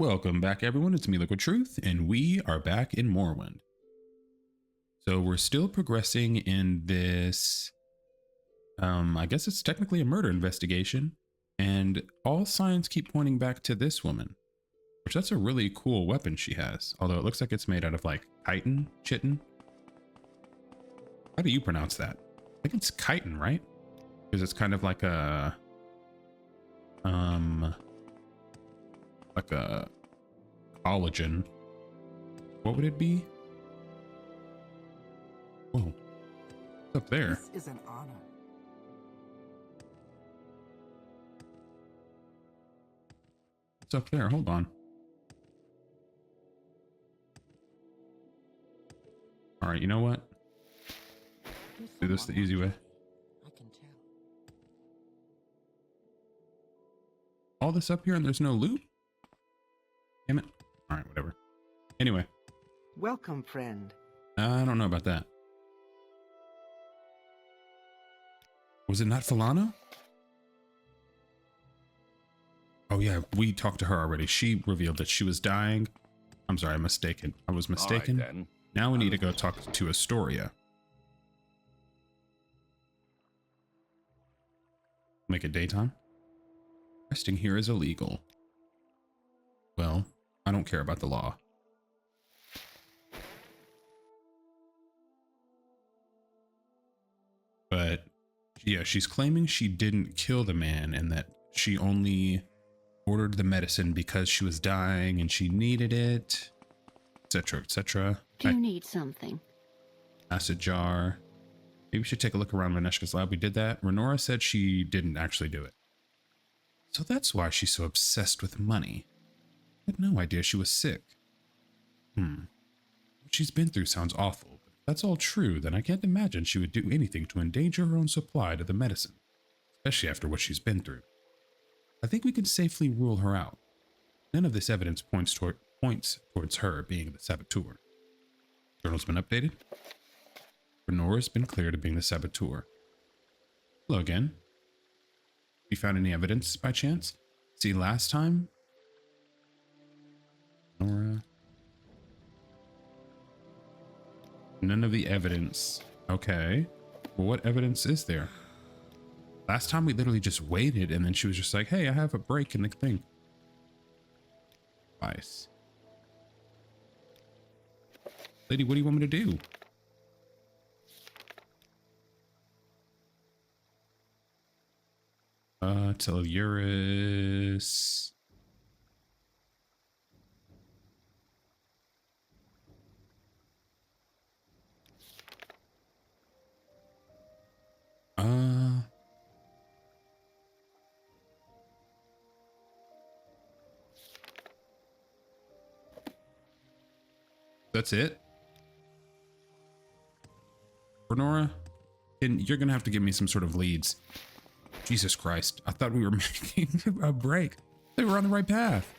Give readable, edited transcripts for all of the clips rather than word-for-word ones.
Welcome back, everyone. It's me, Liquid Truth, and we are back in Morrowind. So we're still progressing in this, I guess it's technically a murder investigation, and all signs keep pointing back to this woman, which that's a really cool weapon she has, although it looks like it's made out of like chitin. How do you pronounce that? I think it's chitin, right? Because it's kind of like a collagen. What would it be? Whoa, what's up there? This is an honor. What's up there? Hold on. All right, you know what? Do this the easy way. I can tell. All this up here and there's no loot? Damn it. All right, whatever. Anyway, Welcome, friend. I don't know about that. Was it not Falana? Oh yeah, we talked to her already. She revealed that she was dying. I'm sorry, I'm mistaken. I was mistaken. All right, then. Now we need to go talk to Astoria. Make it daytime. Resting here is illegal. Well, I don't care about the law. But yeah, she's claiming she didn't kill the man and that she only ordered the medicine because she was dying and she needed it, etc., etc. Do you need something? Acid jar. Maybe we should take a look around Maneshka's lab. We did that. Renora said she didn't actually do it. So that's why she's so obsessed with money. I had no idea she was sick. What she's been through sounds awful. But if that's all true, then I can't imagine she would do anything to endanger her own supply to the medicine, especially after what she's been through. I think we can safely rule her out. None of this evidence points towards her being the saboteur. Journal's been updated. Renora's been cleared of being the saboteur. Hello again. You found any evidence by chance? See, last time? Renora. None of the evidence. Okay. Well, what evidence is there? Last time we literally just waited and then she was just like, hey, I have a break in the thing. Nice. Lady, what do you want me to do? Telurus. That's it? Renora, you're gonna have to give me some sort of leads. Jesus Christ, I thought we were making a break. They were on the right path.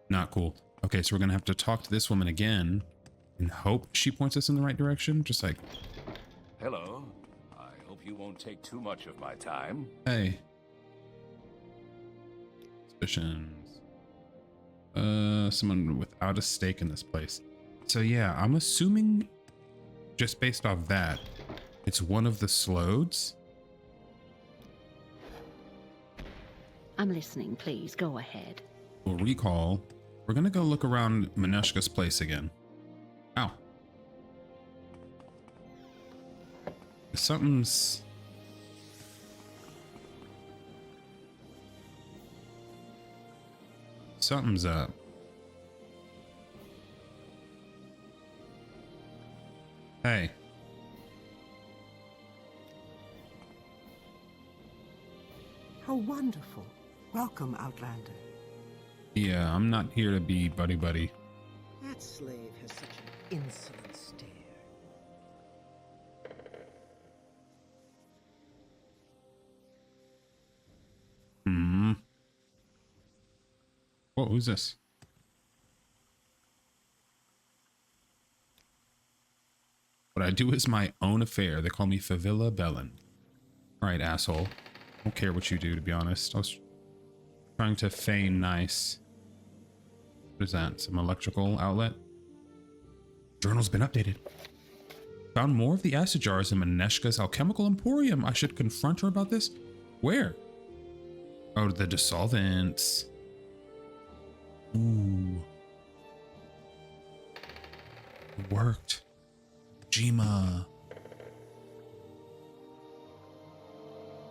Not cool. Okay, so we're gonna have to talk to this woman again and hope she points us in the right direction. Just like, Hello. I hope you won't take too much of my time. hey. Suspicions. Someone without a stake in this place. So yeah, I'm assuming just based off that, it's one of the Slodes. I'm listening, please. Go ahead. We'll recall. We're gonna go look around Maneshka's place again. Ow. Something's up. Hey. How wonderful. Welcome, Outlander. Yeah, I'm not here to be buddy-buddy. That slave has such an insolent stare. Whoa, who's this? What I do is my own affair. They call me Favilla Bellin. All right, asshole. I don't care what you do, to be honest. I was trying to feign nice. What is that? Some electrical outlet? Journal's been updated. Found more of the acid jars in Maneshka's alchemical emporium. I should confront her about this. Where? Oh, the dissolvents. Ooh. It worked. Jima.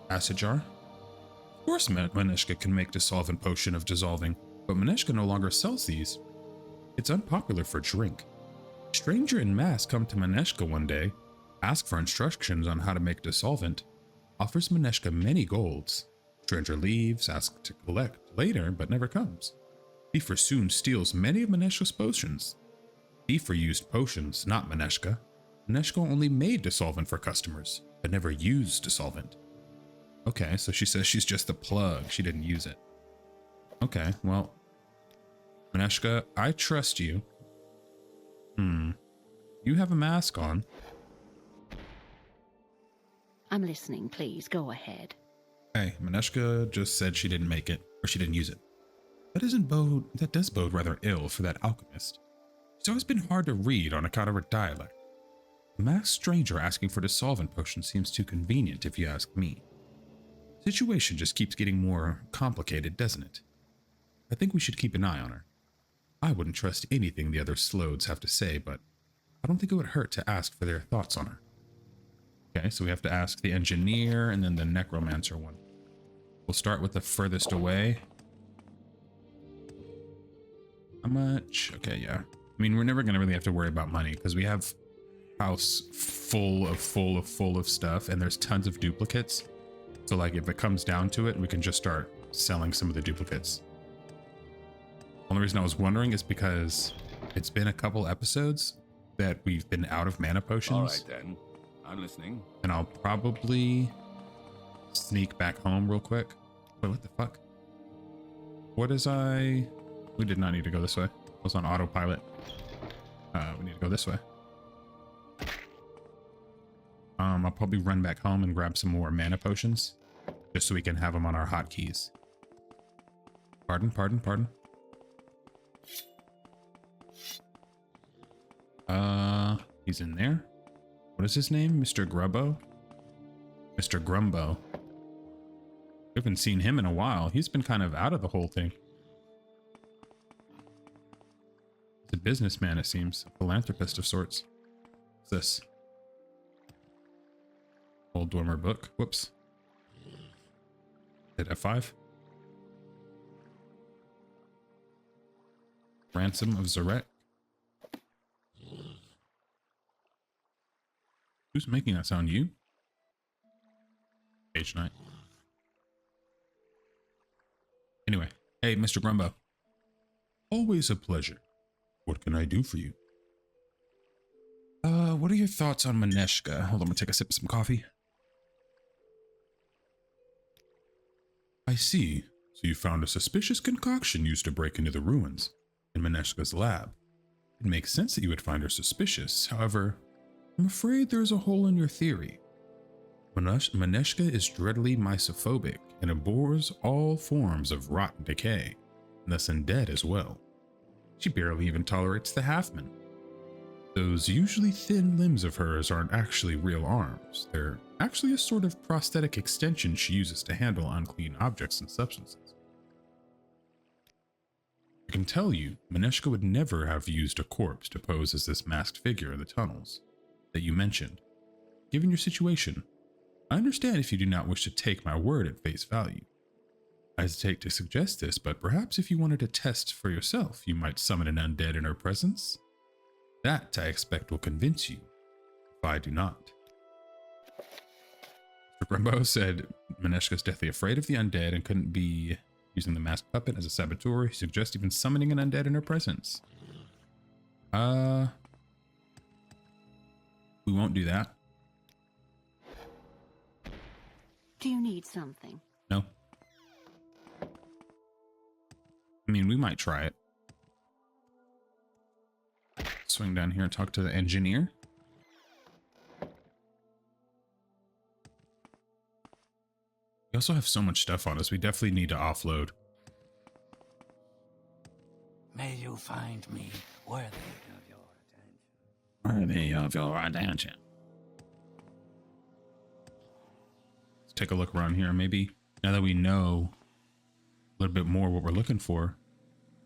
Acid jar? Of course Maneshka can make dissolvent potion of dissolving, but Maneshka no longer sells these. It's unpopular for drink. Stranger in mask come to Maneshka one day, ask for instructions on how to make dissolvent, offers Maneshka many golds. Stranger leaves, asks to collect later, but never comes. Thiefer soon steals many of Maneshka's potions. Thiefer used potions, not Maneshka. Maneshka only made dissolvent for customers, but never used dissolvent. Okay, so she says she's just a plug. She didn't use it. Okay, well, Maneshka, I trust you. You have a mask on. I'm listening, please. Go ahead. Hey, Maneshka just said she didn't make it, or she didn't use it. That does bode rather ill for that alchemist. She's always been hard to read on account of her dialect. A masked stranger asking for dissolvent potion seems too convenient if you ask me. The situation just keeps getting more complicated, doesn't it? I think we should keep an eye on her. I wouldn't trust anything the other Slodes have to say, but I don't think it would hurt to ask for their thoughts on her. Okay, so we have to ask the engineer and then the necromancer one. We'll start with the furthest away. How much? Okay, yeah. I mean, we're never going to really have to worry about money because we have house full of stuff and there's tons of duplicates. So like if it comes down to it, we can just start selling some of the duplicates. Only reason I was wondering is because it's been a couple episodes that we've been out of mana potions. All right, then. I'm listening. And I'll probably sneak back home real quick. Wait, what the fuck? What is I... We did not need to go this way. I was on autopilot. We need to go this way. I'll probably run back home and grab some more mana potions. Just so we can have them on our hotkeys. Pardon. He's in there. What is his name? Mr. Grubbo? Mr. Grumbo. We haven't seen him in a while. He's been kind of out of the whole thing. He's a businessman, it seems. A philanthropist of sorts. What's this? Old Dormer book. Whoops. Hit F5. Ransom of Zarek. Who's making that sound? You? Page 9. Anyway. Hey, Mr. Grumbo. Always a pleasure. What can I do for you? What are your thoughts on Maneshka? Hold on, I'm gonna take a sip of some coffee. I see. So you found a suspicious concoction used to break into the ruins in Maneshka's lab. It makes sense that you would find her suspicious. However, I'm afraid there's a hole in your theory. Maneshka is dreadfully misophobic and abhors all forms of rot and decay, and thus undead as well. She barely even tolerates the halfmen. Those usually thin limbs of hers aren't actually real arms. They're actually a sort of prosthetic extension she uses to handle unclean objects and substances. I can tell you, Maneshka would never have used a corpse to pose as this masked figure in the tunnels that you mentioned. Given your situation, I understand if you do not wish to take my word at face value. I hesitate to suggest this, but perhaps if you wanted to test for yourself, you might summon an undead in her presence. That, I expect, will convince you, if I do not. Grimbo said Maneshka's deathly afraid of the undead and couldn't be using the masked puppet as a saboteur. He suggests even summoning an undead in her presence. We won't do that. Do you need something? No. I mean, we might try it. Swing down here and talk to the engineer. We also have so much stuff on us. We definitely need to offload. May you find me worthy of your attention. Worthy of your attention. Let's take a look around here, maybe. Now that we know a little bit more what we're looking for.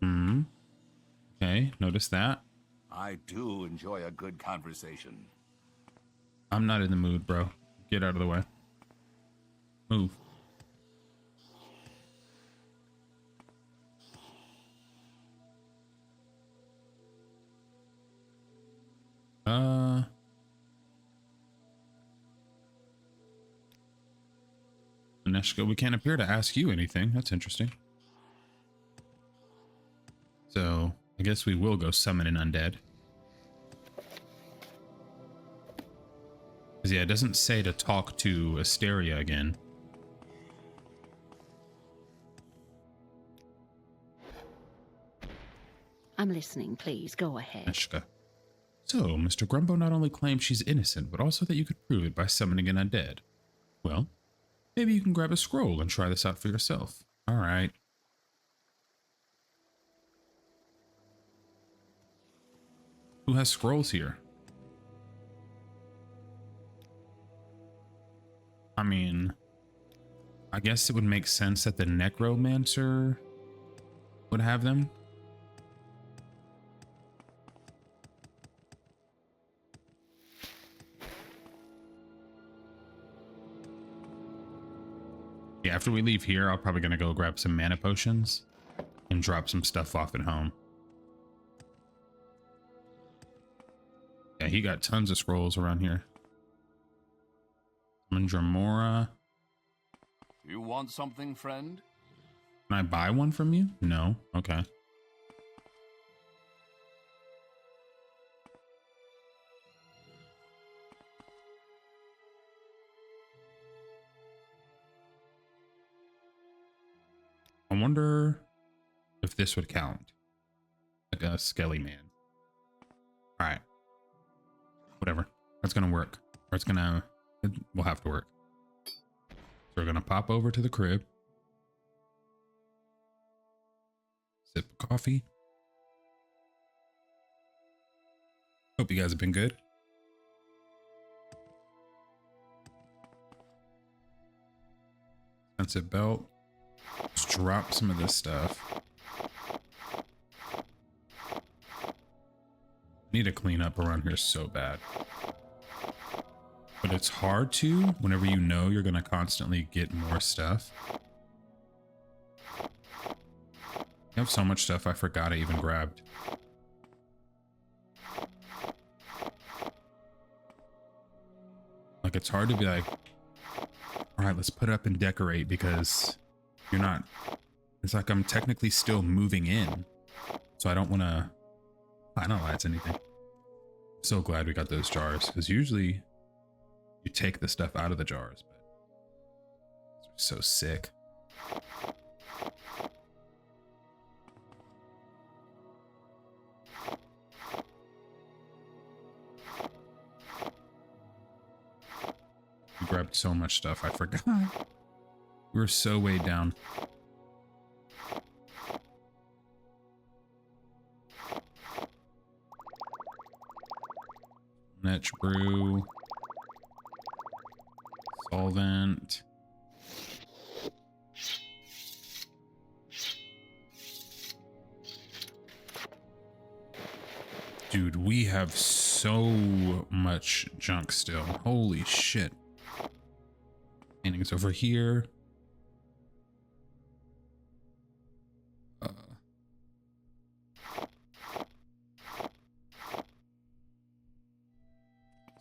Okay, notice that. I do enjoy a good conversation. I'm not in the mood, bro. Get out of the way. Move. Neshka, we can't appear to ask you anything. That's interesting. So, I guess we will go summon an undead. Because, yeah, it doesn't say to talk to Asteria again. I'm listening. Please, go ahead. Neshka. So, Mr. Grumbo not only claims she's innocent, but also that you could prove it by summoning an undead. Well, maybe you can grab a scroll and try this out for yourself. All right. Who has scrolls here? I mean, I guess it would make sense that the necromancer would have them. Yeah, after we leave here, I'm probably gonna go grab some mana potions and drop some stuff off at home. Yeah, he got tons of scrolls around here. Mandramora. You want something, friend? Can I buy one from you? No. Okay. I wonder if this would count. Like a skelly man. All right. Whatever. That's going to work. Or it's going to... It will have to work. So we're going to pop over to the crib. Sip of coffee. Hope you guys have been good. Expensive belt. Let's drop some of this stuff. Need to clean up around here so bad. But it's hard to whenever you know you're going to constantly get more stuff. I have so much stuff I forgot I even grabbed. Like, it's hard to be like, all right, let's put it up and decorate because you're not, it's like I'm technically still moving in. So I don't want to, I don't know why it's anything. So glad we got those jars because usually you take the stuff out of the jars, but it's so sick. We grabbed so much stuff, I forgot. We were so weighed down. Netch brew. Solvent. Dude, we have so much junk still. Holy shit. Paintings over here.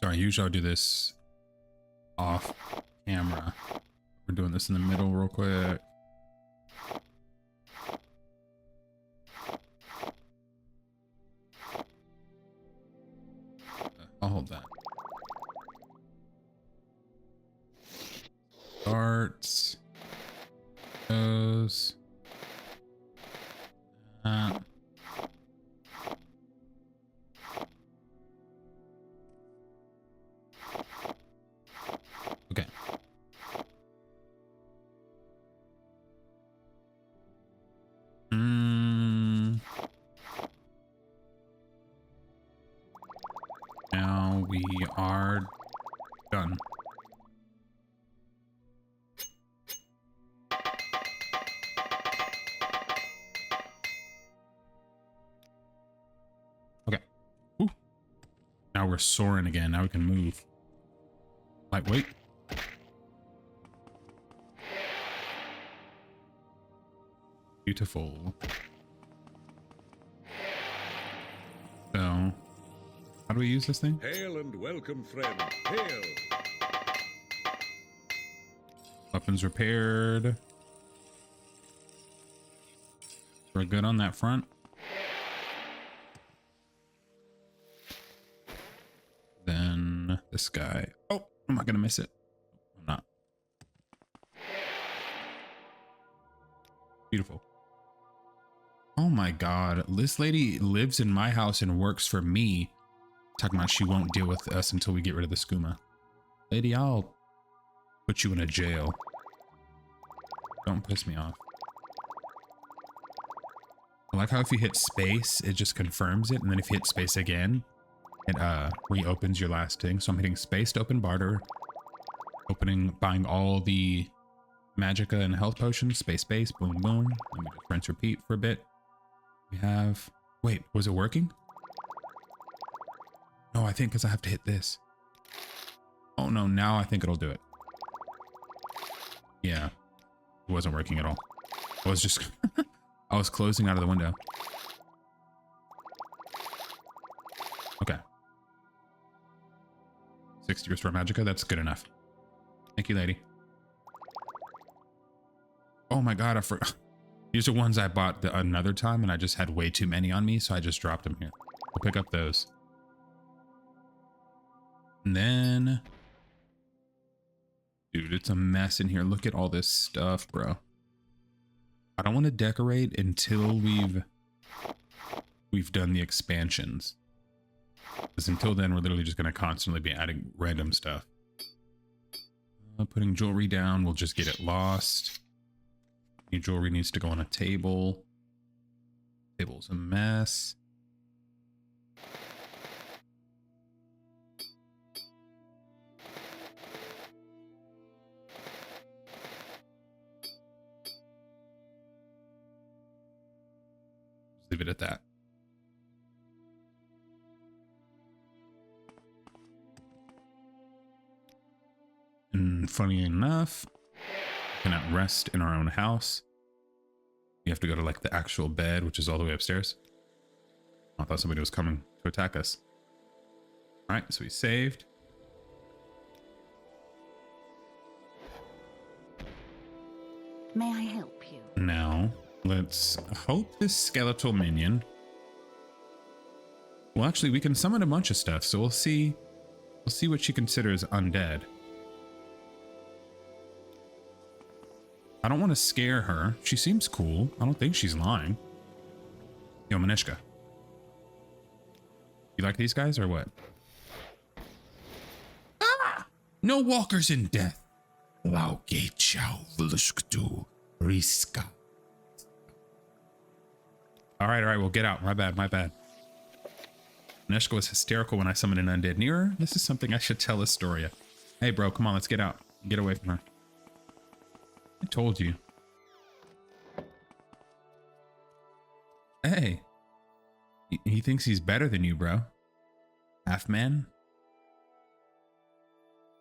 Sorry, usually I'll do this off camera. We're doing this in the middle real quick. I'll hold that. Darts. Those. Okay. we are done. Okay. Ooh. Now we're soaring again. Now we can move. Lightweight. Beautiful. So, how do we use this thing? Hail and welcome, friend. Hail. Weapons repaired. We're good on that front. Then this guy. Oh, I'm not gonna miss it. I'm not. Beautiful. Oh my god, this lady lives in my house and works for me. Talking about she won't deal with us until we get rid of the skooma. Lady, I'll put you in a jail. Don't piss me off. I like how if you hit space, it just confirms it, and then if you hit space again, it reopens your last thing. So I'm hitting space to open barter, buying all the magicka and health potions, space, boom, boom. Let me just rinse, repeat for a bit. We have, wait, was it working? No, I think because I have to hit this. Oh no, now I think it'll do it. Yeah, it wasn't working at all. I was just, I was closing out of the window. Okay. 60 restore magicka, that's good enough. Thank you, lady. Oh my god, I forgot. These are ones I bought another time and I just had way too many on me, so I just dropped them here. We'll pick up those. And then... Dude, it's a mess in here. Look at all this stuff, bro. I don't want to decorate until we've done the expansions. Because until then, we're literally just going to constantly be adding random stuff. Putting jewelry down, we'll just get it lost. New jewelry needs to go on a table. Table's a mess. Just leave it at that. And funny enough, cannot rest in our own house. You have to go to like the actual bed, which is all the way upstairs. I thought somebody was coming to attack us. All right, so we saved. May I help you? Now, let's hope this skeletal minion. Well, actually, we can summon a bunch of stuff, so we'll see what she considers undead. I don't want to scare her. She seems cool. I don't think she's lying. Yo, Manishka. You like these guys or what? Ah! No walkers in death. All right, well, get out. My bad. Manishka was hysterical when I summoned an undead near her. This is something I should tell Astoria. Hey, bro, come on, let's get out. Get away from her. I told you. Hey. He thinks he's better than you, bro. Half man?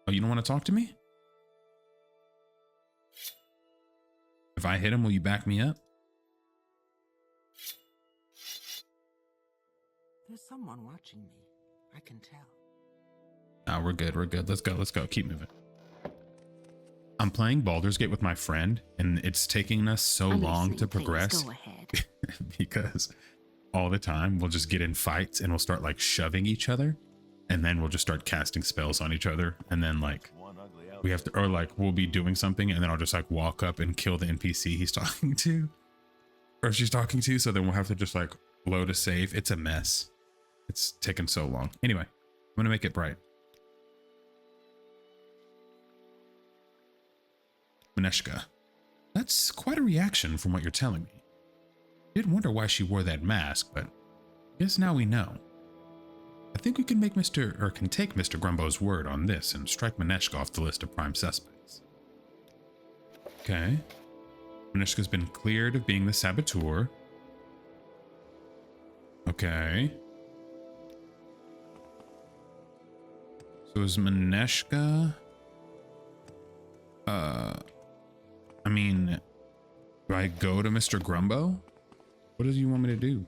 Oh, you don't want to talk to me? If I hit him, will you back me up? There's someone watching me. I can tell. Oh, we're good. Let's go. Keep moving. I'm playing Baldur's Gate with my friend, and it's taking us so long to progress. Go ahead. Because all the time we'll just get in fights and we'll start like shoving each other, and then we'll just start casting spells on each other, and then like we have to, or like we'll be doing something and then I'll just like walk up and kill the NPC he's talking to or she's talking to, so then we'll have to just like load a save. It's a mess. It's taken so long. Anyway, I'm gonna make it bright. Manishka, that's quite a reaction from what you're telling me. Did wonder why she wore that mask, but I guess now we know. I think we can make can take Mr. Grumbo's word on this and strike Maneshka off the list of prime suspects. Okay. Maneshka's been cleared of being the saboteur. Okay. So is Maneshka... I mean, do I go to Mr. Grumbo? What does he want me to do?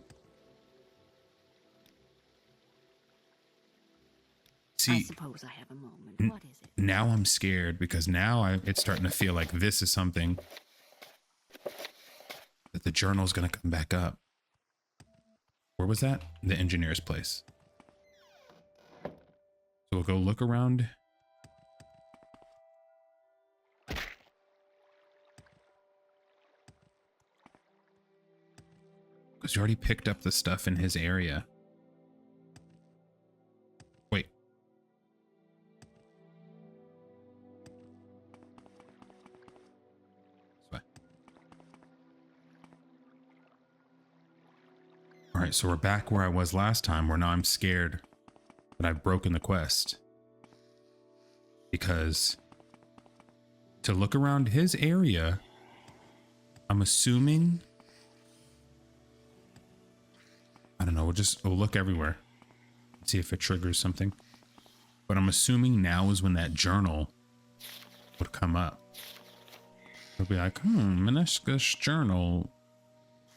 See, I suppose I have a moment. What is it? now I'm scared because now it's starting to feel like this is something that the journal's going to come back up. Where was that? The engineer's place. So we'll go look around. Because you already picked up the stuff in his area. Wait. This way. Alright, so we're back where I was last time, where now I'm scared that I've broken the quest. Because to look around his area, I'm assuming... I don't know, we'll look everywhere. See if it triggers something. But I'm assuming now is when that journal would come up. It'll be like, Maneshka's journal.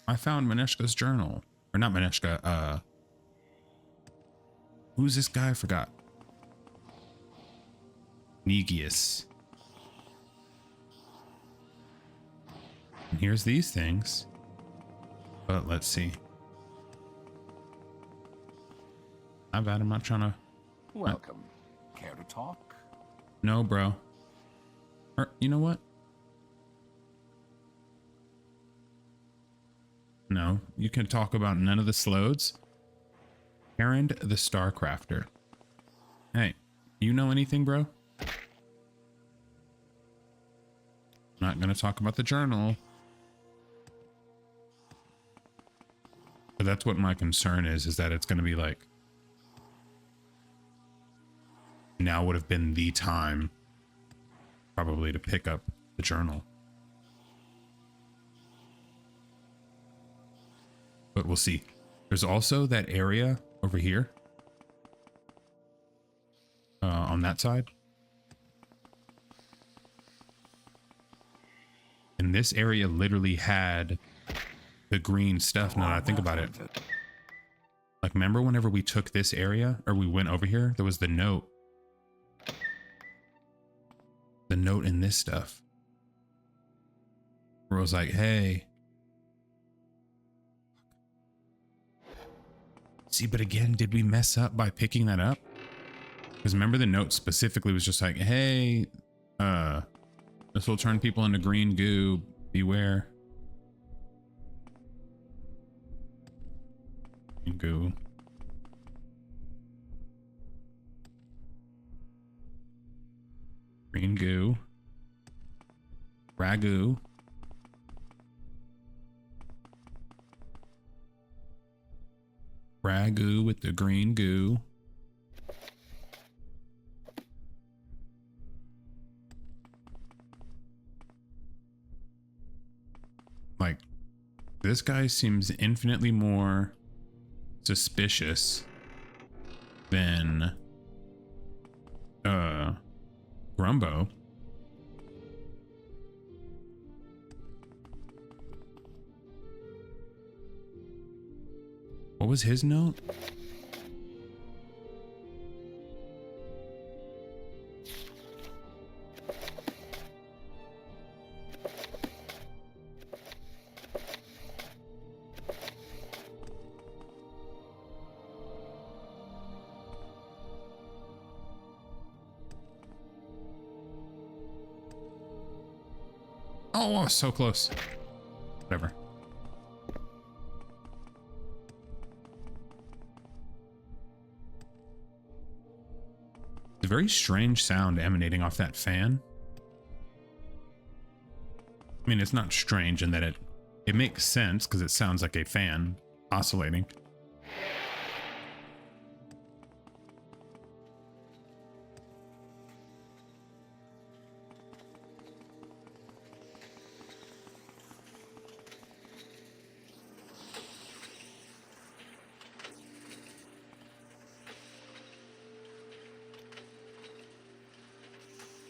I found Maneshka's journal. Or not Maneshka, who's this guy? I forgot. Negius. And here's these things. But let's see. I'm not trying to... Welcome. Care to talk? No, bro. Or, you know what? No, you can talk about none of the Slodes. Errand the Starcrafter. Hey, you know anything, bro? Not gonna talk about the journal. But that's what my concern is that it's gonna be like... Now would have been the time probably to pick up the journal. But we'll see. There's also that area over here. On that side. And this area literally had the green stuff now that I think about it. Like, remember whenever we took this area, or we went over here, there was the note. The note in this stuff. Where it was like, hey. See, but again, did we mess up by picking that up? Because remember the note specifically was just like, hey, this will turn people into green goo. Beware. Green goo. Green goo. Ragu. Ragu with the green goo. Like, this guy seems infinitely more suspicious than Grumbo. What was his note? Oh, so close. Whatever. It's a very strange sound emanating off that fan. I mean, it's not strange in that it makes sense because it sounds like a fan oscillating.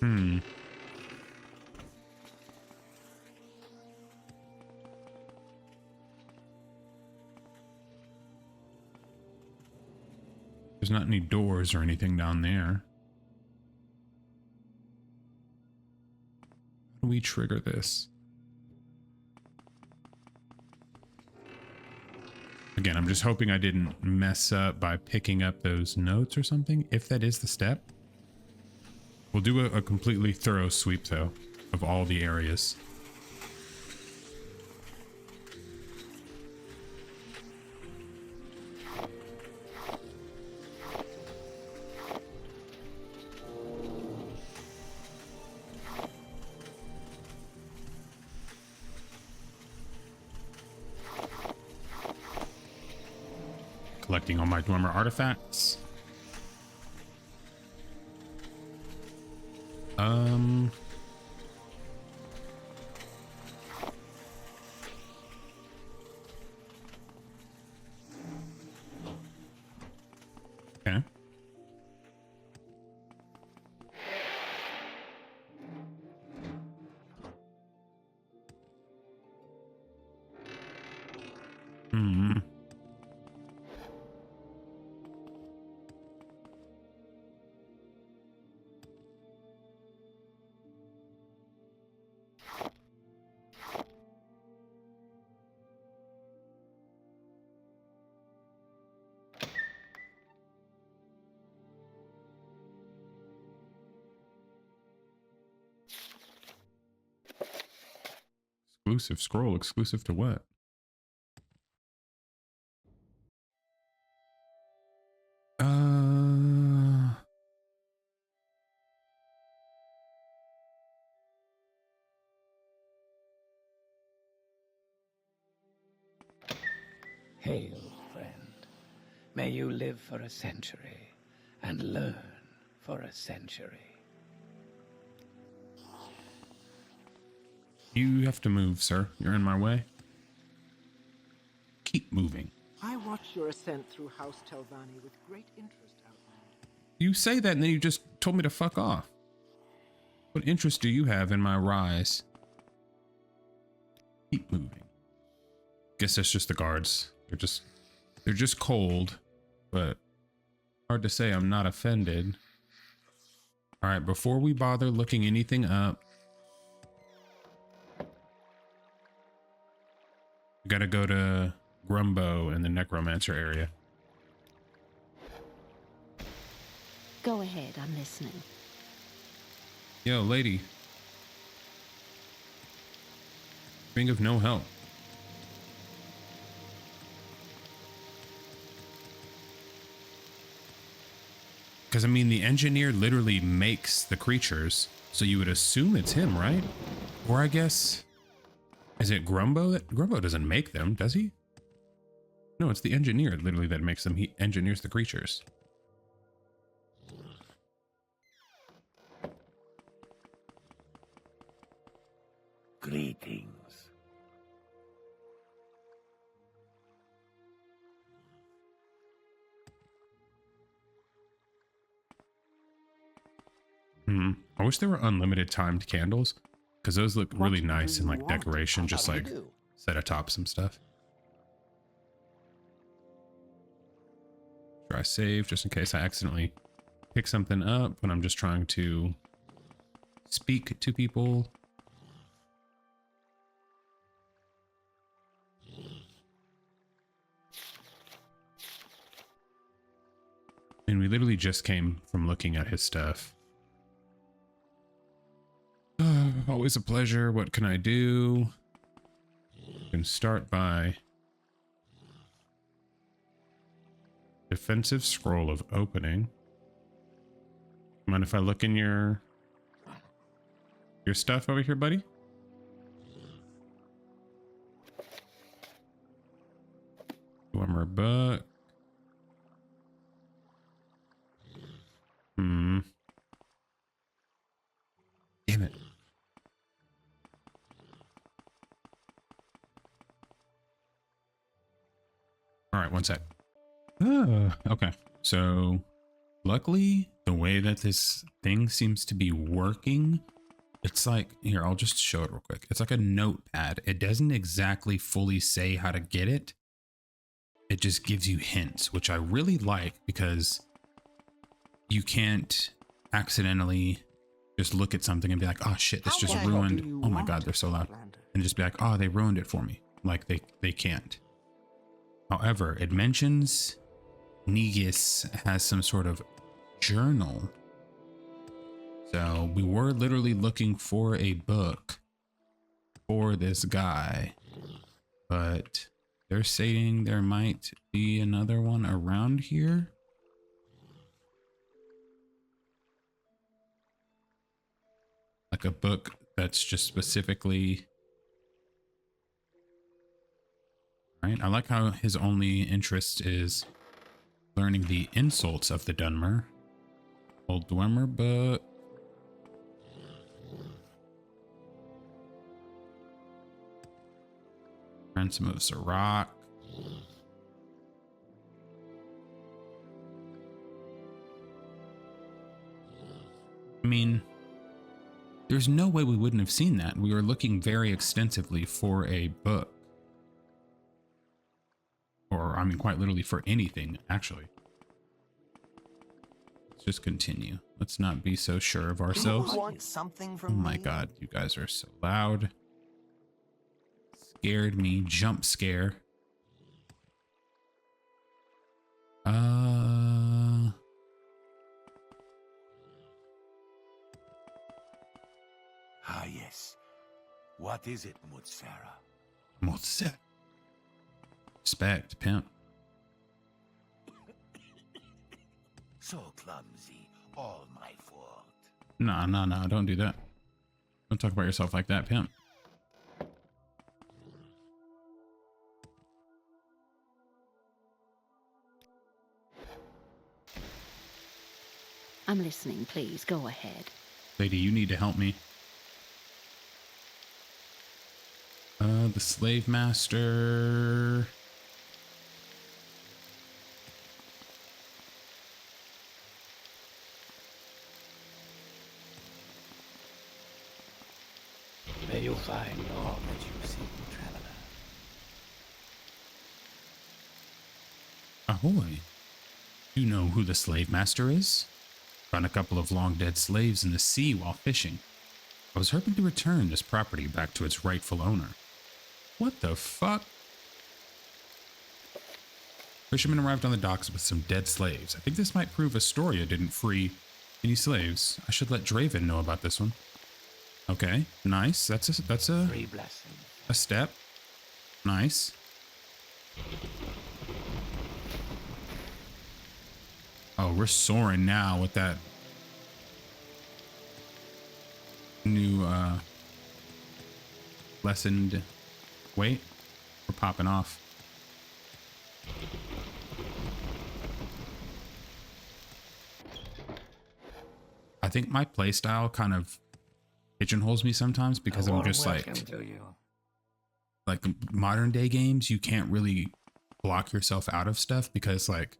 Hmm. There's not any doors or anything down there. How do we trigger this? Again, I'm just hoping I didn't mess up by picking up those notes or something. If that is the step, we'll do a completely thorough sweep, though, of all the areas. Collecting all my Dwemer artifacts. Okay. Hmm. Exclusive scroll. Exclusive to what? Hail, friend. May you live for a century and learn for a century. You have to move, sir. You're in my way. Keep moving. I watched your ascent through House Telvanni with great interest, Outlander. You say that and then you just told me to fuck off. What interest do you have in my rise? Keep moving. Guess that's just the guards. They're just cold, but hard to say I'm not offended. All right, before we bother looking anything up, we gotta go to Grumbo in the Necromancer area. Go ahead, I'm listening. Yo, lady. Being of no help. Because, I mean, the engineer literally makes the creatures, so you would assume it's him, right? Or I guess... Is it Grumbo? Grumbo doesn't make them, does he? No, it's the engineer literally that makes them. He engineers the creatures. Greetings. I wish there were unlimited timed candles, because those look really nice in like decoration, just like set atop some stuff. Try save just in case I accidentally pick something up when I'm just trying to speak to people. And we literally just came from looking at his stuff. Always a pleasure. What can I do? You can start by defensive scroll of opening. Mind if I look in your stuff over here, buddy? Warmer book. Damn it. All right, one sec. Okay. So, luckily, the way that this thing seems to be working, it's like, here, I'll just show it real quick. It's like a notepad. It doesn't exactly fully say how to get it. It just gives you hints, which I really like because you can't accidentally just look at something and be like, oh shit, this just ruined. Oh my God, they're so loud. And just be like, oh, they ruined it for me. Like they can't. However, it mentions Negus has some sort of journal. So we were literally looking for a book for this guy, but they're saying there might be another one around here. Like a book that's just specifically. Right. I like how his only interest is learning the insults of the Dunmer. Old Dwemer book. Ransom of Sirach. I mean, there's no way we wouldn't have seen that. We were looking very extensively for a book. Or, I mean, quite literally for anything, actually. Let's just continue. Let's not be so sure of ourselves. You want something from Oh my me? God, you guys are so loud. Scared me. Jump scare. Ah, yes. What is it, Mutsara? What's that? Respect, pimp. So clumsy. All my fault. No, don't do that. Don't talk about yourself like that, pimp. I'm listening, please. Go ahead. Lady, you need to help me. The slave master. May you find all that you seek, traveler. Ahoy. You know who the slave master is? Found a couple of long dead slaves in the sea while fishing. I was hoping to return this property back to its rightful owner. What the fuck? Fishermen arrived on the docks with some dead slaves. I think this might prove Astoria didn't free any slaves. I should let Draven know about this one. Okay, nice. That's a 3 blessings. a step. Nice. Oh, we're soaring now with that new lessened weight. We're popping off. I think my playstyle kind of pigeonholes me sometimes because I'm just like modern day games, you can't really block yourself out of stuff because like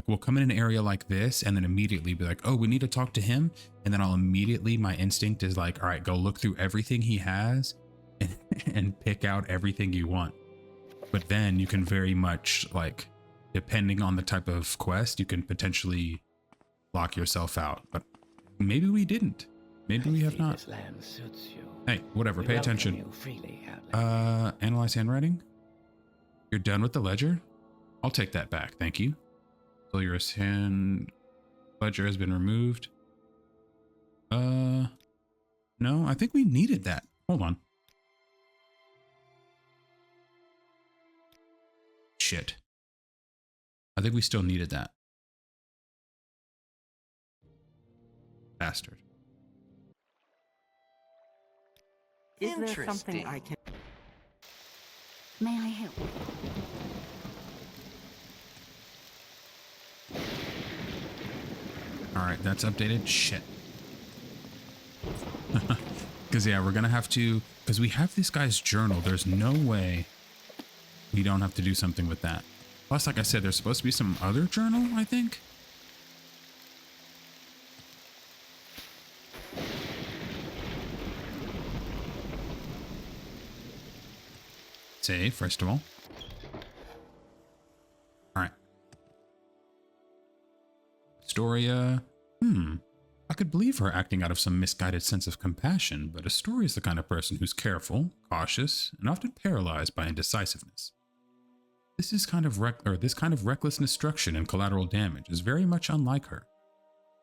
we'll come in an area like this and then immediately be like, oh, we need to talk to him. And then I'll immediately, my instinct is like, all right, go look through everything he has and pick out everything you want. But then you can very much like, depending on the type of quest, you can potentially lock yourself out. But maybe we didn't. Maybe we have not. This land suits you. Hey, whatever, We pay welcome attention. you freely, Outlander. Analyze handwriting. You're done with the ledger? I'll take that back, thank you. Delirious hand ledger has been removed. No, I think we needed that. Hold on. Shit. I think we still needed that. Bastard. Is there something Interesting. I can... May I help? All right, that's updated. Shit. Because yeah, we're gonna have to, because we have this guy's journal. There's no way we don't have to do something with that. Plus, like I said, there's supposed to be some other journal, I think. Save, first of all. Alright. Astoria. I could believe her acting out of some misguided sense of compassion, but Astoria is the kind of person who's careful, cautious, and often paralyzed by indecisiveness. This kind of reckless destruction and collateral damage is very much unlike her.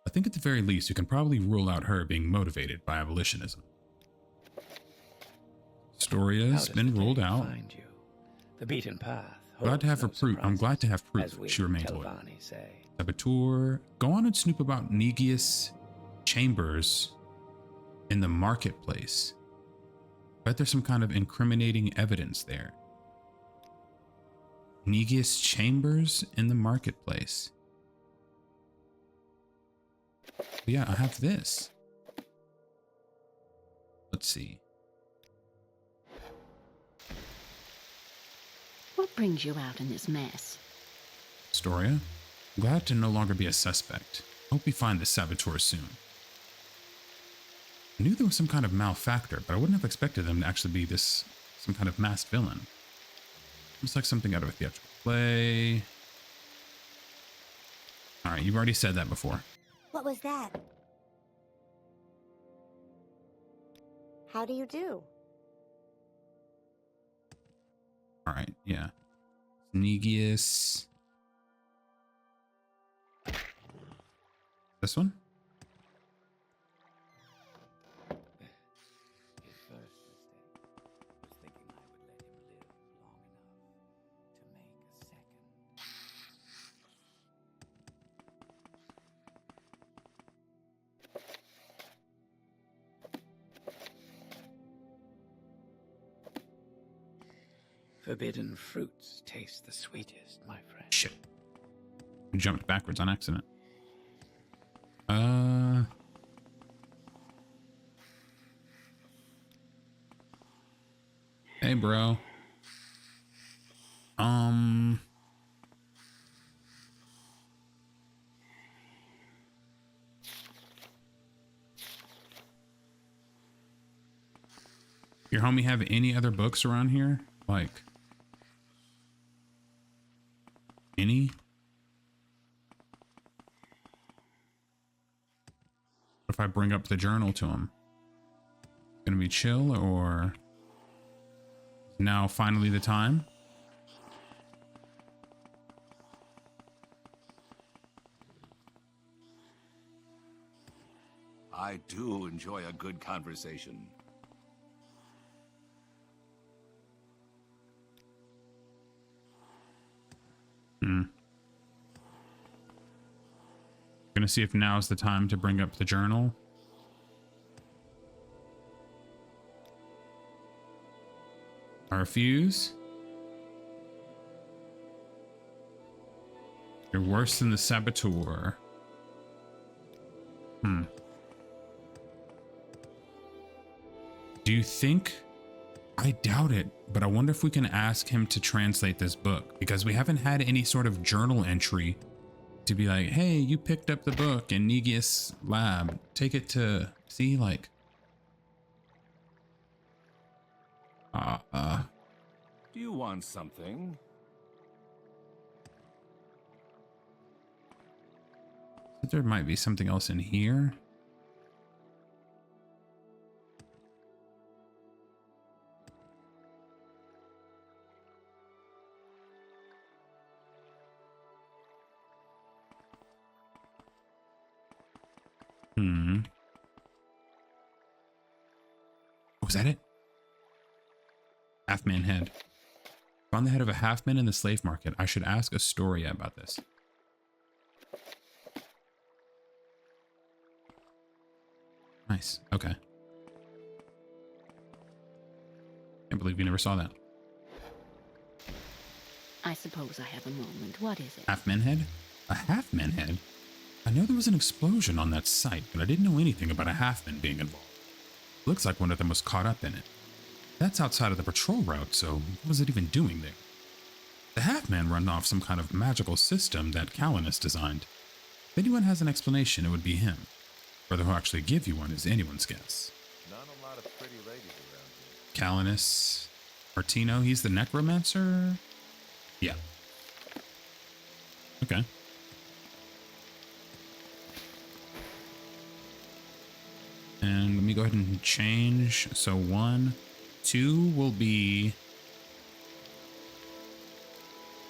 I think at the very least you can probably rule out her being motivated by abolitionism. Astoria's been ruled out. Find you. The beaten path. Glad to have her holds proof. no I'm glad to have surprises, proof. as She we remains loyal. Telvanni say. Saboteur. Go on and snoop about Negius chambers in the marketplace. Bet there's some kind of incriminating evidence there. Negius chambers in the marketplace. But yeah, I have this. Let's see. What brings you out in this mess? Astoria, glad to no longer be a suspect. Hope we find the saboteur soon. I knew there was some kind of malfactor, but I wouldn't have expected them to actually be some kind of masked villain. Looks like something out of a theatrical play. Alright, you've already said that before. What was that? How do you do? Alright, yeah. Negius. This one? His first mistake was thinking I would let him live long enough to make a second. Forbidden fruits taste the sweetest, my friend. Shit. I jumped backwards on accident. Hey, bro. Your homie have any other books around here? Like, any? What if I bring up the journal to him? Gonna be chill, or now finally the time? I do enjoy a good conversation. Gonna see if now's the time to bring up the journal. I refuse. You're worse than the saboteur. Do you think? I doubt it, but I wonder if we can ask him to translate this book, because we haven't had any sort of journal entry to be like, hey, you picked up the book in Negius lab. Take it to see, like, Do you want something? there might be something else in here. Was that it? Half-man head. Found the head of a half-man in the slave market. I should ask Astoria about this. Nice. Okay. Can't believe you never saw that. I suppose I have a moment. What is it? Half-man head? A half-man head? I know there was an explosion on that site, but I didn't know anything about a half-man being involved. Looks like one of them was caught up in it. That's outside of the patrol route, so what was it even doing there? The half-man run off some kind of magical system that Calanus designed. If anyone has an explanation, it would be him. Whether he'll actually give you one is anyone's guess. Not a lot of pretty ladies around here. Calanus. Martino, he's the necromancer? Yeah. Okay. And let me go ahead and change. So 1, 2 will be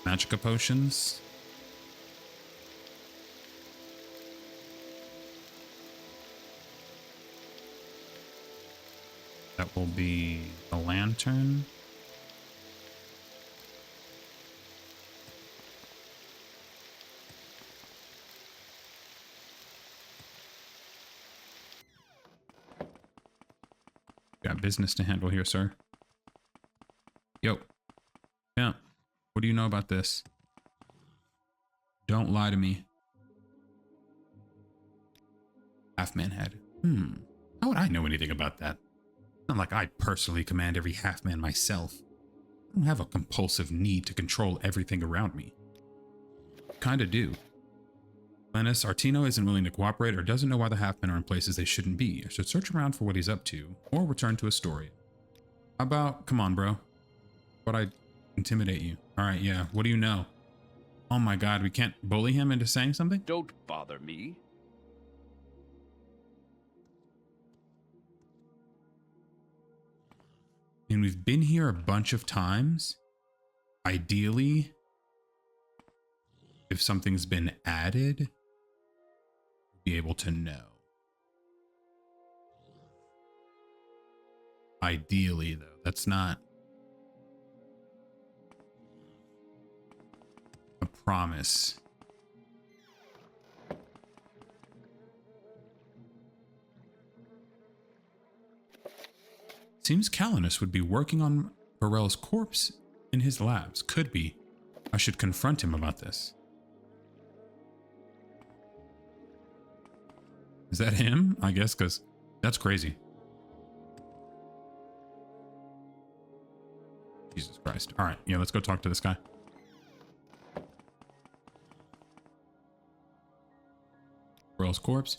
Magica potions. That will be a lantern. Got business to handle here, sir. Yo. Yeah. What do you know about this? Don't lie to me. Half-man head. How would I know anything about that? Not like I personally command every half-man myself. I don't have a compulsive need to control everything around me. Kinda do. Lennis, Artino isn't willing to cooperate or doesn't know why the half-men are in places they shouldn't be. I should search around for what he's up to, or return to Astoria. How about, come on, bro. But I intimidate you. Alright, yeah, what do you know? Oh my god, we can't bully him into saying something? Don't bother me. And we've been here a bunch of times. Ideally, if something's been added, be able to know. Ideally, though, that's not a promise. Seems Calanus would be working on Burrell's corpse in his labs. Could be. I should confront him about this. Is that him? I guess, because that's crazy. Jesus Christ. All right, yeah, let's go talk to this guy. Burrell's corpse?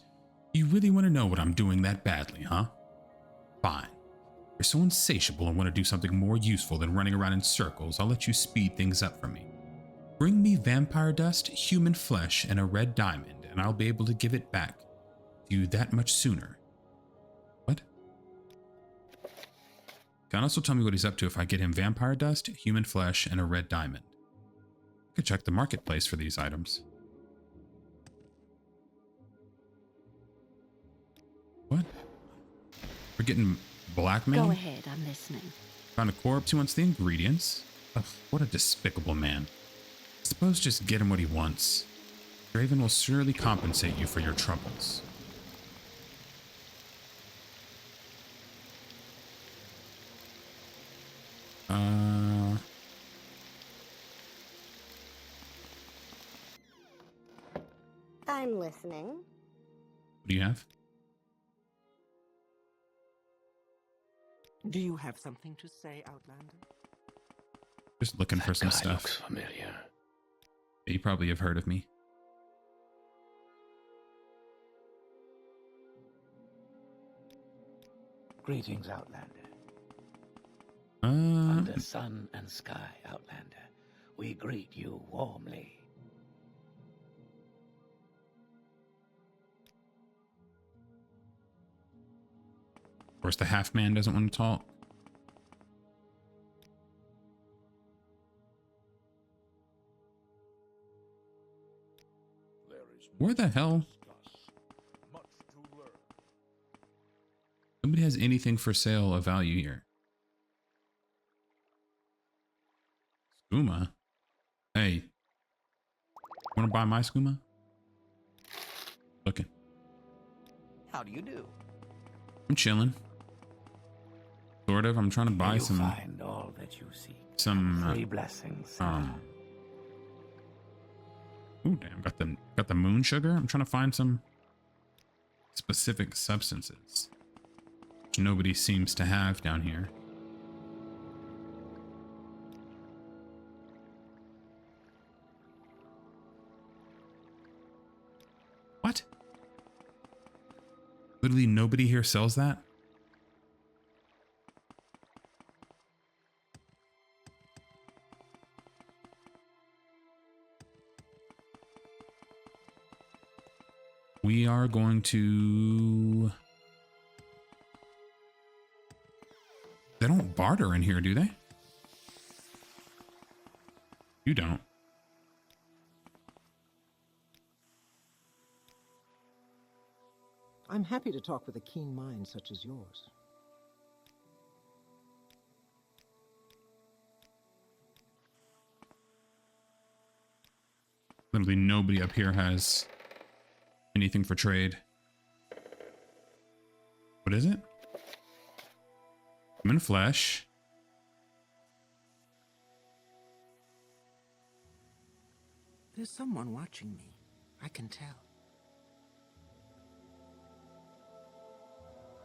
You really want to know what I'm doing that badly, huh? Fine. You're so insatiable and want to do something more useful than running around in circles. I'll let you speed things up for me. Bring me vampire dust, human flesh, and a red diamond, and I'll be able to give it back to you that much sooner. What? Can also tell me what he's up to if I get him vampire dust, human flesh, and a red diamond. I could check the marketplace for these items. What? We're getting blackmail? Go ahead, I'm listening. Found a corpse, he wants the ingredients. Ugh, what a despicable man. Suppose just get him what he wants. Draven will surely compensate you for your troubles. I'm listening. What do you have? Do you have something to say, Outlander? Just looking for some That guy stuff. looks familiar. You probably have heard of me. Greetings, Outlander. Under sun and sky, Outlander, we greet you warmly. Of course, the half man doesn't want to talk. Where the hell? Nobody has anything for sale of value here. Skooma? Hey. Want to buy my skooma? Looking. How do you do? I'm chilling. Sort of. I'm trying to buy You some. find all that you seek. Some. Three blessings. Ooh, damn! Got the moon sugar. I'm trying to find some specific substances which nobody seems to have down here. What? Literally nobody here sells that? We are going to... They don't barter in here, do they? You don't. I'm happy to talk with a keen mind such as yours. Literally nobody up here has anything for trade. What is it? Human flesh. There's someone watching me. I can tell.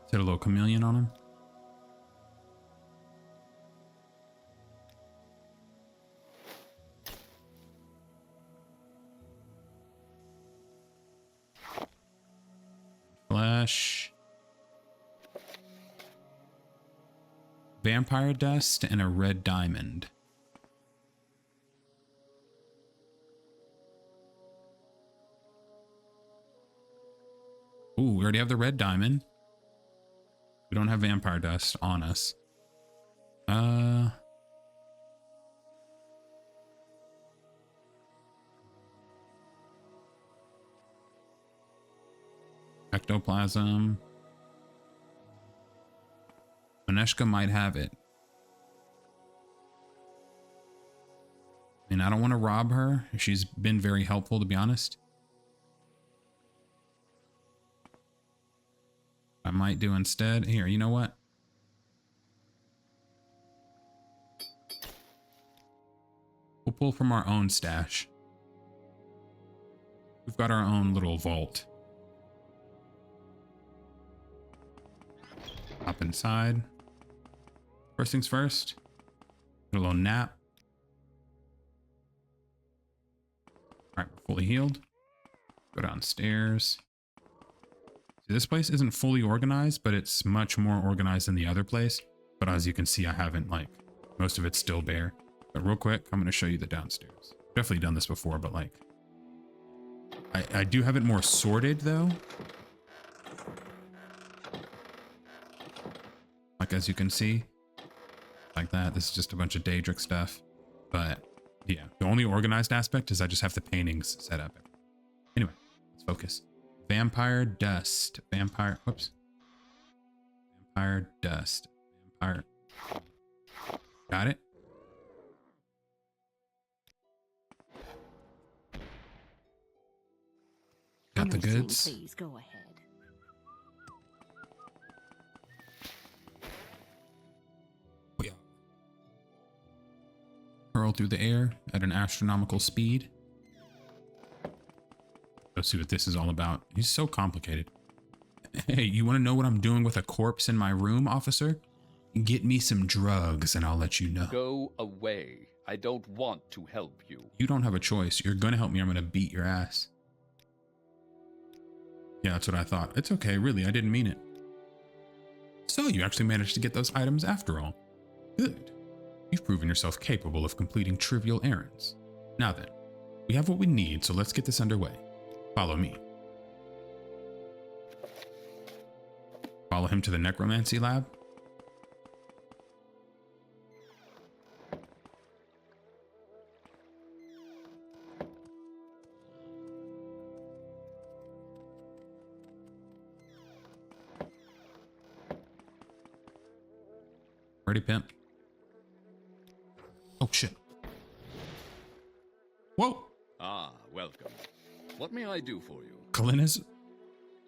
Is it a little chameleon on him? Flesh. Vampire dust and a red diamond. Ooh, we already have the red diamond. We don't have vampire dust on us. Ectoplasm. Maneshka might have it. I mean, I don't want to rob her. She's been very helpful, to be honest. I might do instead. Here, you know what? We'll pull from our own stash. We've got our own little vault. Hop inside. First things first. Get a little nap. All right, we're fully healed. Go downstairs. See, this place isn't fully organized, but it's much more organized than the other place. But as you can see, I haven't, like, most of it's still bare. But real quick, I'm going to show you the downstairs. Definitely done this before, but like, I do have it more sorted though. Like, as you can see, like that. This is just a bunch of Daedric stuff. But yeah, the only organized aspect is I just have the paintings set up. Anyway, let's focus. Vampire dust. Vampire, whoops. Vampire dust. Vampire. Got it? Got the goods. Please go ahead. Yeah. Hurl through the air at an astronomical speed. Let's see what this is all about. He's so complicated. Hey, you want to know what I'm doing with a corpse in my room, officer? Get me some drugs and I'll let you know. Go away. I don't want to help you. You don't have a choice. You're going to help me. I'm going to beat your ass. Yeah, that's what I thought. It's okay, really. I didn't mean it. So you actually managed to get those items after all. Good. You've proven yourself capable of completing trivial errands. Now then, we have what we need, so let's get this underway. Follow me. Follow him to the necromancy lab. Ready, pimp? Oh, shit. Whoa! Ah, welcome. What may I do for you? Kalinas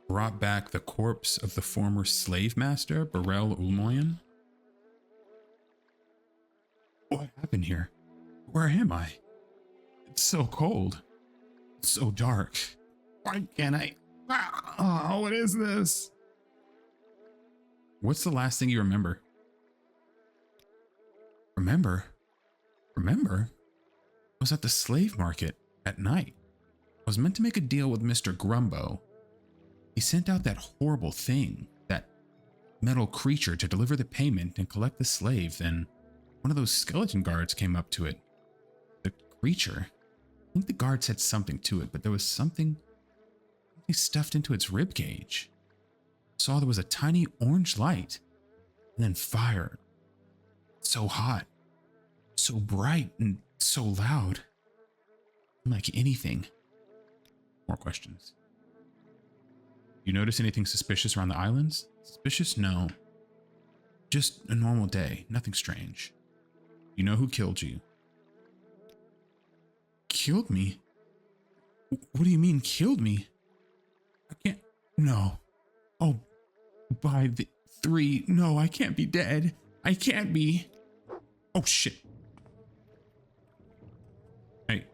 brought back the corpse of the former slave master, Burrell Ulmoyan. What happened here? Where am I? It's so cold. It's so dark. Why can't I? Oh, what is this? What's the last thing you remember? Remember? I was at the slave market at night. I was meant to make a deal with Mr. Grumbo. He sent out that horrible thing, that metal creature, to deliver the payment and collect the slave. Then one of those skeleton guards came up to it. The creature. I think the guard said something to it, but there was something He stuffed into its rib cage. Saw there was a tiny orange light, and then fire. So hot, so bright, and so loud. Unlike anything. More questions. You notice anything suspicious around the islands? Suspicious? No. Just a normal day, nothing strange. You know who killed you? Killed me? What do you mean, killed me? I can't. No. Oh, by the 3. No, I can't be dead. I can't be. Oh, shit. Hey.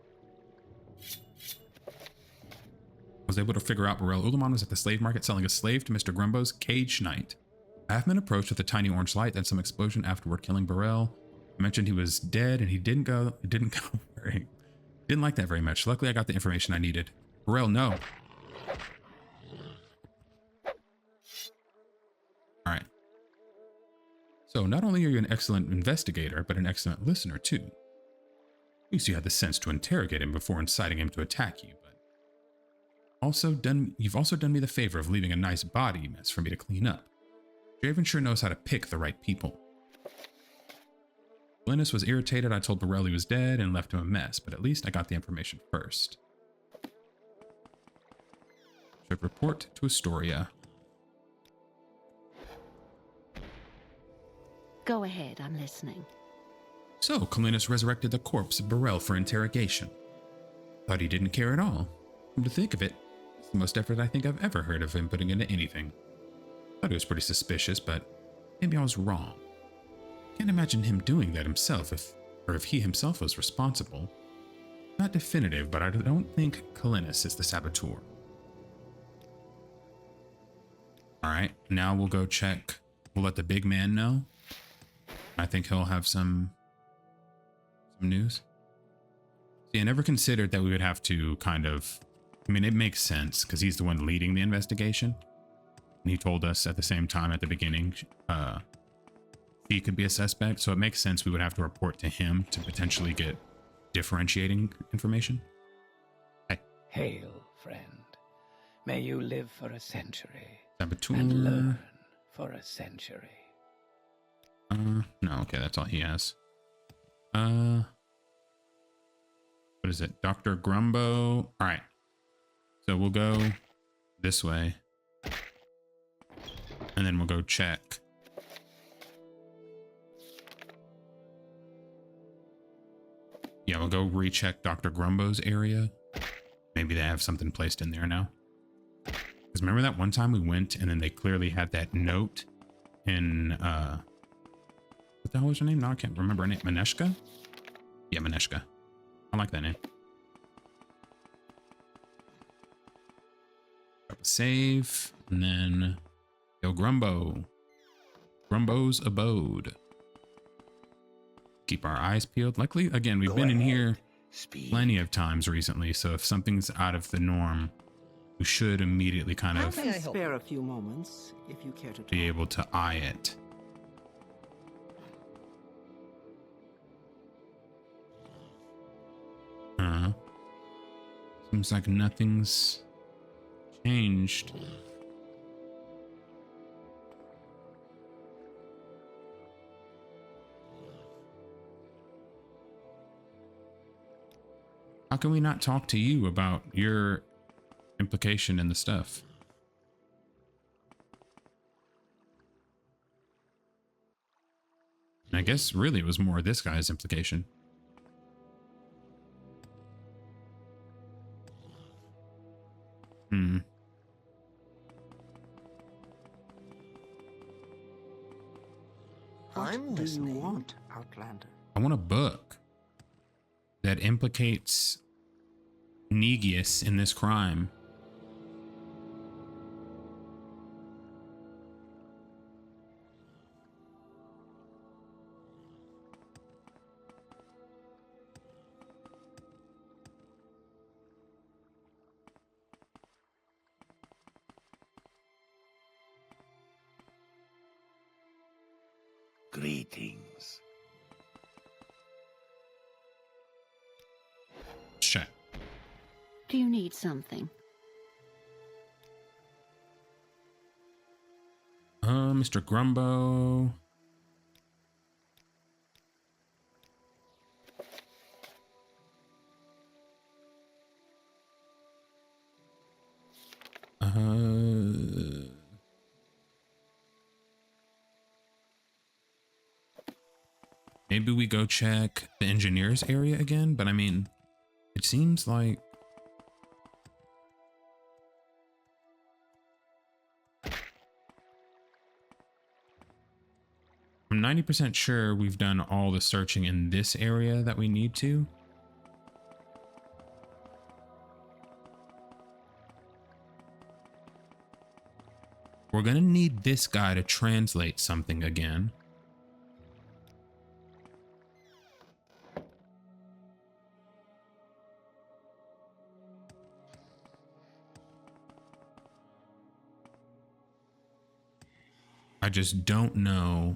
I was able to figure out Burrell Ulamon was at the slave market selling a slave to Mr. Grumbo's cage knight. I have been approached with a tiny orange light, then some explosion afterward killing Burrell. I mentioned he was dead and he didn't go very. Didn't like that very much. Luckily, I got the information I needed. Burrell, no. All right. So not only are you an excellent investigator, but an excellent listener too. At least you had the sense to interrogate him before inciting him to attack you, but you've also done me the favor of leaving a nice body mess for me to clean up. Draven sure knows how to pick the right people. Linus was irritated I told Burrell he was dead and left him a mess, but at least I got the information first. Should report to Astoria. Go ahead, I'm listening. So, Linus resurrected the corpse of Burrell for interrogation. Thought he didn't care at all. Come to think of it, it's the most effort I think I've ever heard of him putting into anything. Thought he was pretty suspicious, but maybe I was wrong. Can't imagine him doing that himself if he himself was responsible. Not definitive, but I don't think Linus is the saboteur. Alright, now we'll go check. We'll let the big man know. I think he'll have some news. See, I never considered that we would have to kind of... I mean, it makes sense because he's the one leading the investigation. And he told us at the same time at the beginning he could be a suspect. So it makes sense we would have to report to him to potentially get differentiating information. Hey. Hail, friend. May you live for a century. Saboteur. And learn for a century. No, okay, that's all he has. What is it? Dr. Grumbo. All right. So we'll go this way. And then we'll go check. Yeah, we'll go recheck Dr. Grumbo's area. Maybe they have something placed in there now. Because remember that one time we went and then they clearly had that note in, what the hell was her name? No, I can't remember her name. Maneshka? Yeah, Maneshka. I like that name. Save, and then go Grumbo. Grumbo's abode. Keep our eyes peeled. Luckily, again, we've been in here plenty of times recently, so if something's out of the norm, we should immediately kind of Spare a few moments if you care to talk. be able to eye it. Seems like nothing's changed. How can we not talk to you about your implication in the stuff? And I guess really it was more this guy's implication. What do you want, Outlander? I want a book that implicates Negius in this crime. Greetings. Check. Do you need something? Mr. Grumbo. Maybe we go check the engineers area again, but I mean, it seems like I'm 90% sure we've done all the searching in this area that we need to. We're gonna need this guy to translate something again. I just don't know.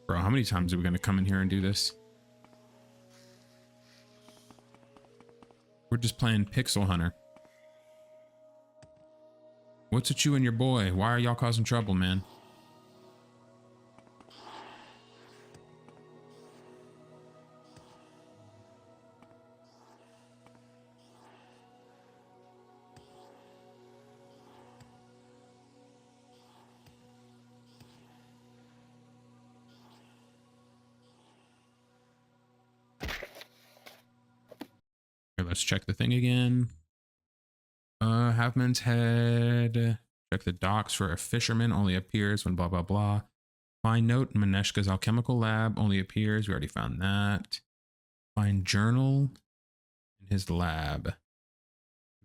Bro, how many times are we gonna come in here and do this? We're just playing Pixel Hunter. What's with you and your boy? Why are y'all causing trouble, man? Here, let's check the thing again. Halfman's Head. Check the docks for a fisherman. Only appears when blah, blah, blah. Find note in Maneshka's alchemical lab. Only appears. We already found that. Find journal in his lab.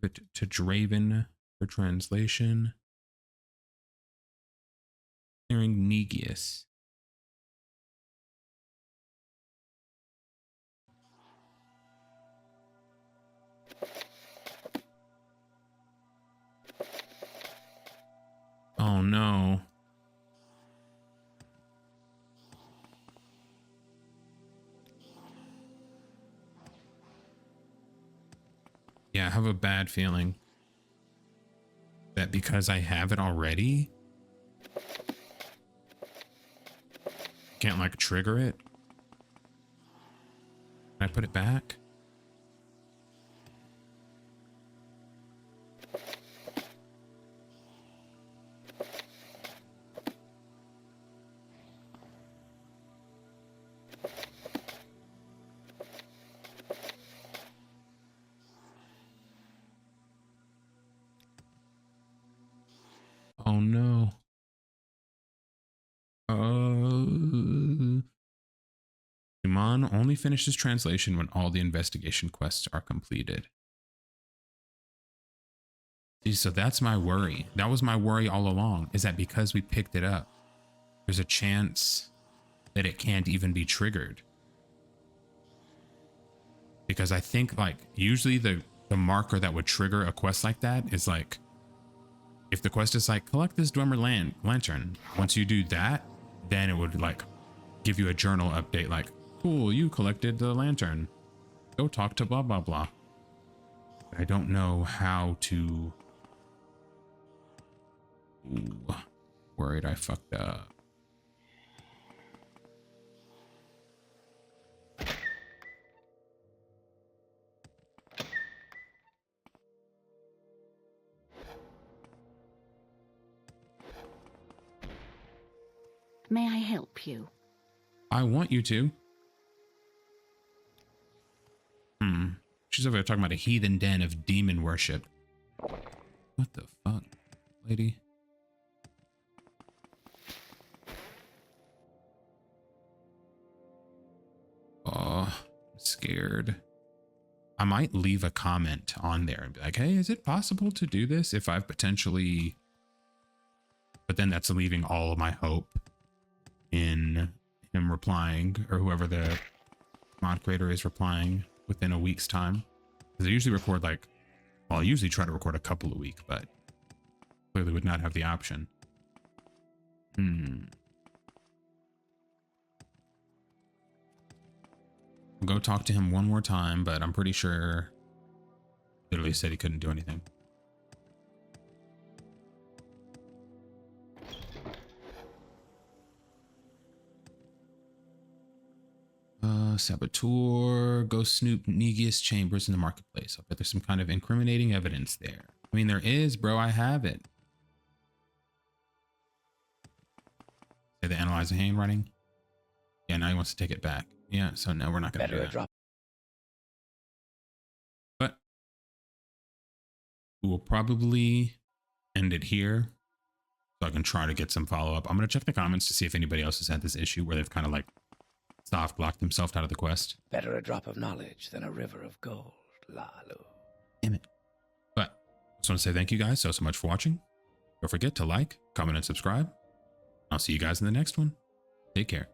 Give it to Draven for translation. Hearing Negius. Oh no. Yeah, I have a bad feeling that because I have it already, can't like trigger it. Can I put it back? Oh no. Iman only finishes translation when all the investigation quests are completed. See, so that's my worry. That was my worry all along, is that because we picked it up, there's a chance that it can't even be triggered. Because I think like usually the marker that would trigger a quest like that is like, if the quest is like collect this Dwemer lantern, once you do that, then it would like give you a journal update like, cool, you collected the lantern. Go talk to blah, blah, blah. I don't know how to... Ooh, worried I fucked up. May I help you? I want you to. She's over there talking about a heathen den of demon worship. What the fuck, lady? Oh, I'm scared. I might leave a comment on there and be like, hey, is it possible to do this if I've potentially... But then that's leaving all of my hope in him replying, or whoever the mod creator is replying within a week's time. Because I usually record like, well, I usually try to record a couple a week, but clearly would not have the option. I'll go talk to him one more time, but I'm pretty sure literally said he couldn't do anything. Saboteur, go snoop Negius chambers in the marketplace. I bet there's some kind of incriminating evidence there. I mean, there is, bro. I have it. Say the analyzer handwriting. Yeah, now he wants to take it back. Yeah, so no, we're not going to do that. But we will probably end it here so I can try to get some follow-up. I'm going to check the comments to see if anybody else has had this issue where they've kind of like soft blocked themselves out of the quest. Better a drop of knowledge than a river of gold, Lalu. Damn it. But I just want to say thank you guys so much for watching. Don't forget to like, comment, and subscribe. I'll see you guys in the next one. Take care.